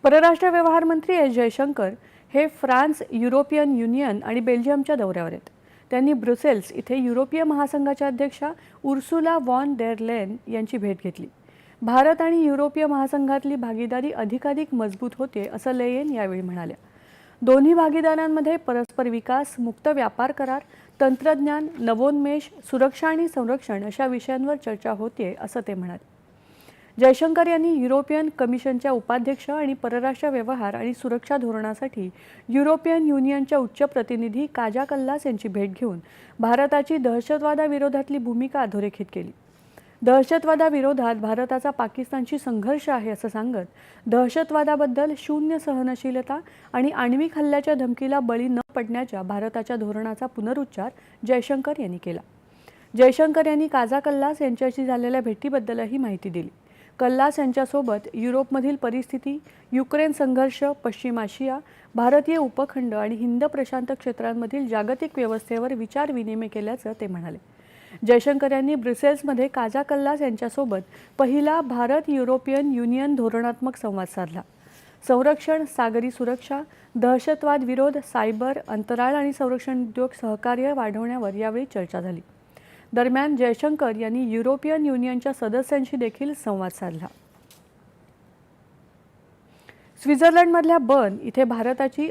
परराष्ट्र व्यवहार मंत्री एस जयशंकर हे फ्रान्स, युरोपियन युनियन आणि बेल्जियमच्या दौऱ्यावर आहेत. त्यांनी ब्रुसेल्स इथे युरोपीय महासंघाच्या अध्यक्षा उर्सुला वॉन डेर लेन यांची भेट घेतली. भारत आणि युरोपीय महासंघातली भागीदारी अधिकाधिक मजबूत होते असं लेयेन यावेळी म्हणाल्या. दोन्ही भागीदारांमध्ये परस्पर विकास, मुक्त व्यापार करार, तंत्रज्ञान, नवोन्मेष, सुरक्षा आणि संरक्षण अशा विषयांवर चर्चा होते असं ते म्हणाले. जयशंकर यांनी युरोपियन कमिशनच्या उपाध्यक्ष आणि परराष्ट्र व्यवहार आणि सुरक्षा धोरणासाठी युरोपियन युनियनच्या उच्च प्रतिनिधी काजा कल्लास यांची भेट घेऊन भारताची दहशतवादाविरोधातली भूमिका अधोरेखित केली. दहशतवादाविरोधात भारताचा पाकिस्तानशी संघर्ष आहे असं सांगत दहशतवादाबद्दल शून्य सहनशीलता आणि आण्विक हल्ल्याच्या धमकीला बळी न पडण्याच्या भारताच्या धोरणाचा पुनरुच्चार जयशंकर यांनी केला. जयशंकर यांनी काजा कल्लास यांच्याशी झालेल्या भेटीबद्दलही माहिती दिली. कल्लास यांच्यासोबत युरोपमधील परिस्थिती, युक्रेन संघर्ष, पश्चिम आशिया, भारतीय उपखंड आणि हिंद प्रशांत क्षेत्रांमधील जागतिक व्यवस्थेवर विचारविनिमय केल्याचं ते म्हणाले. जयशंकर यांनी ब्रुसेल्समध्ये काजा कल्लास यांच्यासोबत पहिला भारत युरोपियन युनियन धोरणात्मक संवाद साधला. संरक्षण, सागरी सुरक्षा, दहशतवाद विरोध, सायबर, अंतराळ आणि संरक्षण उद्योग सहकार्य वाढवण्यावर यावेळी चर्चा झाली. दरम्यान जयशंकर यांनी युरोपियन युनियनच्या सदस्यांशी देखील संवाद साधला. स्वित्झर्लंडमधल्या बर्न इथे भारताची